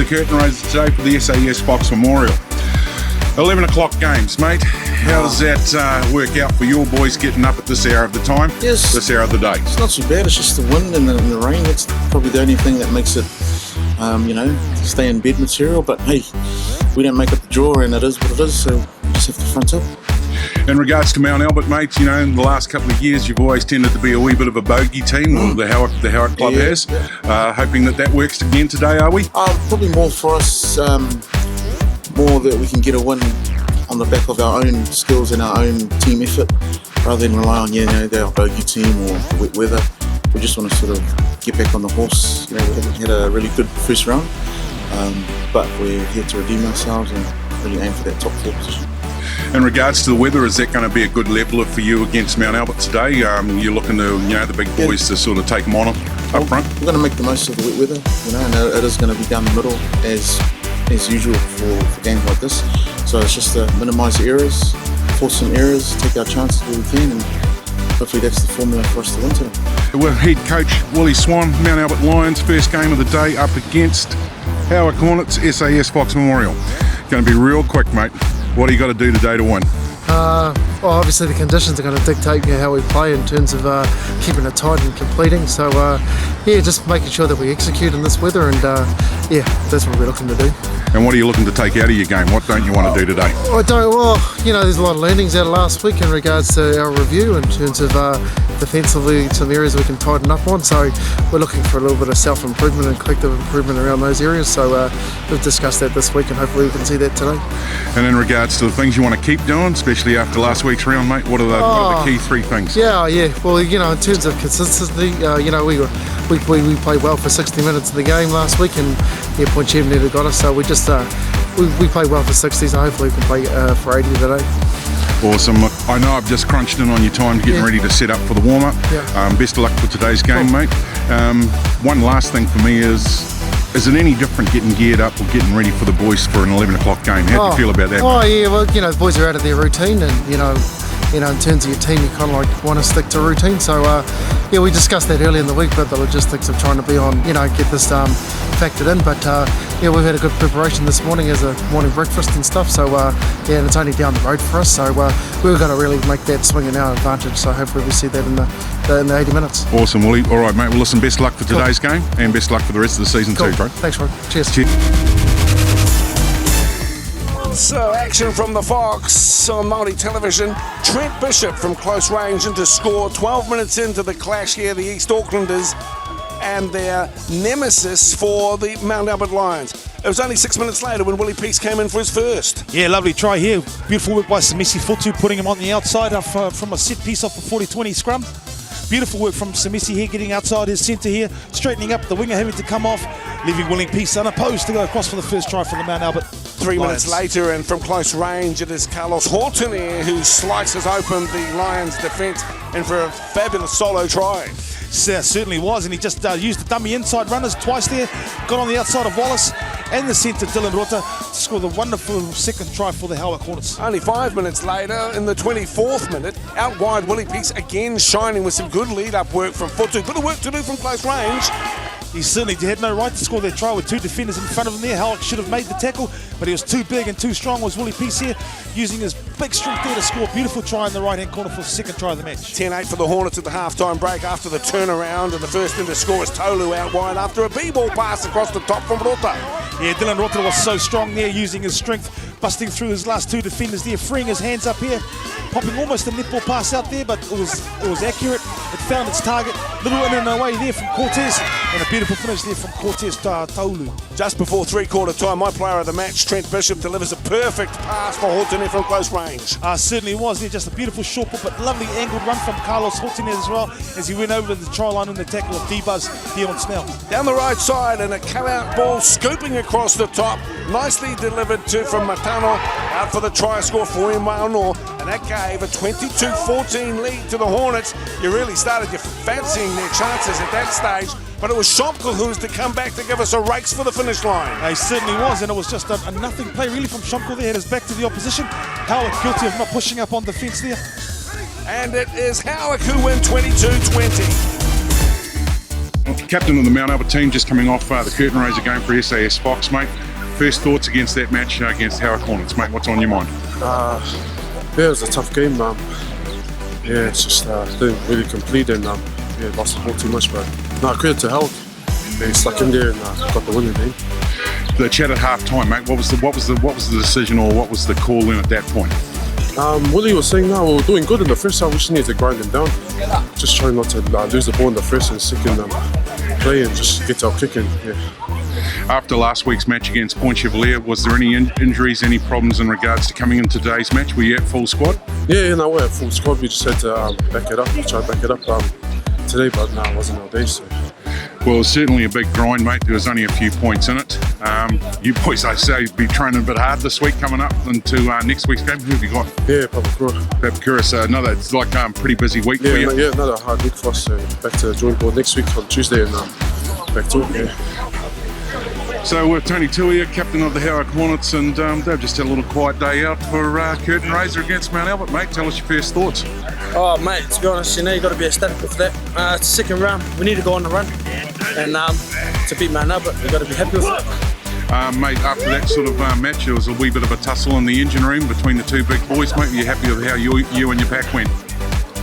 the curtain raiser today for the SAS Fox Memorial. 11 o'clock games, mate. How does that work out for your boys getting up at this hour of the time, this hour of the day? It's not too bad. It's just the wind and the rain. That's probably the only thing that makes it, stay in bed material. But hey, we don't make up the draw, and it is what it is, so we just have to front up. In regards to Mount Albert, mate, in the last couple of years, you've always tended to be a wee bit of a bogey team, or the Howick Club has. Yeah. Hoping that works again today, are we? Probably more for us, more that we can get a win on the back of our own skills and our own team effort, rather than rely on our bogey team or the wet weather. We just want to sort of get back on the horse. We had a really good first round, but we're here to redeem ourselves and really aim for that top 4 position. In regards to the weather, is that going to be a good leveler for you against Mount Albert today? You're looking to, the big boys to sort of take them on up front? We're going to make the most of the wet weather, and it is going to be down the middle as usual for games like this. So it's just to minimise errors, force some errors, take our chances where we can, and hopefully that's the formula for us to win today. We're head coach Willie Swan, Mount Albert Lions, first game of the day up against Howick Hornets, SAS Fox Memorial. Going to be real quick, mate. What do you got to do today to win? Obviously the conditions are going to dictate how we play in terms of keeping it tight and completing. So just making sure that we execute in this weather, and that's what we're looking to do. And what are you looking to take out of your game? What don't you want to do today? There's a lot of learnings out of last week in regards to our review in terms of defensively some areas we can tighten up on. So we're looking for a little bit of self-improvement and collective improvement around those areas. So we've discussed that this week, and hopefully we can see that today. And in regards to the things you want to keep doing, especially after last week's round, mate, what are the key 3 things? Well, in terms of consistency, we played well for 60 minutes of the game last week, and Point Chev nearly got us. So we just we played well for 60, so hopefully we can play for 80 today. Awesome. Look, I know I've just crunched in on your time getting ready to set up for the warm-up. Best of luck for today's game, mate. One last thing for me is it any different getting geared up or getting ready for the boys for an 11 o'clock game? How do you feel about that? The boys are out of their routine, and in terms of your team, you kind of want to stick to routine. So we discussed that earlier in the week, but the logistics of trying to be on, get this factored in. But we've had a good preparation this morning as a morning breakfast and stuff. So and it's only down the road for us. So we're going to really make that swing in our advantage. So hopefully we see that in the 80 minutes. Awesome, Willie. All right, mate. Well, listen, best luck for today's game, and best luck for the rest of the season too, bro. Thanks, Rob. Cheers. So action from the Fox on Māori television. Trent Bishop from close range into score 12 minutes into the clash here, the East Aucklanders and their nemesis for the Mount Albert Lions. It was only 6 minutes later when Willie Peace came in for his first. Yeah, lovely try here. Beautiful work by Samisi Futu, putting him on the outside from a set piece off a 40-20 scrum. Beautiful work from Samisi here, getting outside his centre here, straightening up the winger, having to come off, leaving Willie Peace unopposed to go across for the first try for the Mount Albert 3 minutes later, and from close range, it is Carlos Horton here who slices open the Lions' defence and for a fabulous solo try. Certainly was, and he just used the dummy inside runners twice there, got on the outside of Wallace and the centre Dylan Rota to score the wonderful second try for the Howick Hornets. Only 5 minutes later, in the 24th minute, out wide Willie Peace again shining with some good lead-up work from Futu. Bit of work to do from close range. He certainly had no right to score that try with 2 defenders in front of him there. Howick should have made the tackle, but he was too big and too strong. Was Willie Peace here, using his big strength there to score a beautiful try in the right-hand corner for the second try of the match. 10-8 for the Hornets at the half-time break after the turnaround, and the first in to score is Tolu out wide after a b-ball pass across the top from Rota. Yeah, Dylan Rota was so strong there, using his strength, busting through his last 2 defenders there, freeing his hands up here, popping almost a netball pass out there, but it was accurate. It found its target. Little in and away there from Cortez, and a beautiful finish there from Cortez Taulu. Just before three-quarter time, my player of the match, Trent Bishop, delivers a perfect pass for Horton from close range. Certainly was there, just a beautiful short put, but lovely angled run from Carlos Horton as well, as he went over to the try line in the tackle of D-Buzz here on Snell. Down the right side, and a cut-out ball scooping across the top, nicely delivered from Matano, out for the try score for Imauno, and that gave a 22-14 lead to the Hornets. You really started fancying their chances at that stage, but it was Schomkel who was to come back to give us a race for the finish line. He certainly was, and it was just a nothing play really from Schomkel there. Had his back to the opposition. Howick guilty of not pushing up on defence there. And it is Howick who win 22-20. Captain of the Mount Albert team, just coming off the curtain raiser game for SAS Fox, mate. First thoughts against that match against Howard Hornets, mate. What's on your mind? Yeah, it was a tough game. Yeah, it's just didn't really complete and lost the ball too much. But credit to Howard. They stuck in there and got the winning game. The chat at half time, mate. What was the decision, or what was the call in at that point? Willie was saying we were doing good in the first half. We just need to grind them down. Just trying not to lose the ball in the first and second play and just get our kicking. Yeah. After last week's match against Point Chevalier, was there any injuries, any problems in regards to coming into today's match? Were you at full squad? Yeah, we're at full squad. We just had to back it up. We tried to back it up today, but it wasn't our day. So. Well, it was certainly a big grind, mate. There was only a few points in it. You boys, I say, be training a bit hard this week coming up into next week's game. Who have you got? Yeah, Papakura. So it's like pretty busy week for you. Yeah, another hard week for us. Back to the drawing board next week on Tuesday and back to it. Yeah. So we're Tony Tuia, captain of the Howard Hornets, and they've just had a little quiet day out for curtain raiser against Mount Albert, mate. Tell us your first thoughts. Oh, mate, to be honest, you've got to be ecstatic for that. It's the second round. We need to go on the run. And to beat Mount Albert, we've got to be happy with it. Mate, after that sort of match, there was a wee bit of a tussle in the engine room between the two big boys, mate. Are you happy with how you and your pack went?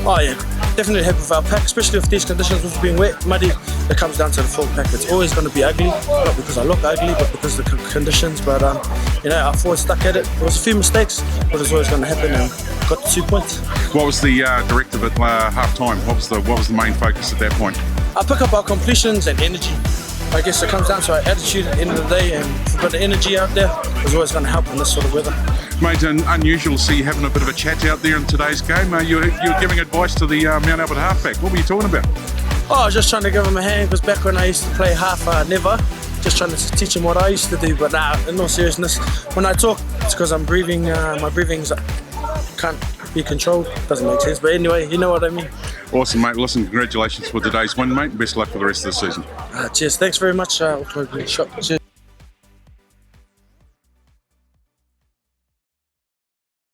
Oh, yeah. Definitely happy with our pack, especially with these conditions, with being wet, muddy. It comes down to the full pack. It's always going to be ugly, not because I look ugly, but because of the conditions. But, our forwards stuck at it. There was a few mistakes, but it's always going to happen, and got the 2 points. What was the directive at half time? What was the main focus at that point? I pick up our completions and energy. I guess it comes down to our attitude at the end of the day, and if we've got the energy out there, it's always going to help in this sort of weather. Mate, unusual to see you having a bit of a chat out there in today's game. You were giving advice to the Mount Albert halfback. What were you talking about? Oh, I was just trying to give him a hand, because back when I used to play half, never. Just trying to teach him what I used to do, but in all seriousness, when I talk, it's because I'm breathing, my breathing's can't be controlled. Doesn't make sense, but anyway, you know what I mean. Awesome, mate. Listen, congratulations for today's win, mate. Best of luck for the rest of the season. Cheers. Thanks very much. Cheers.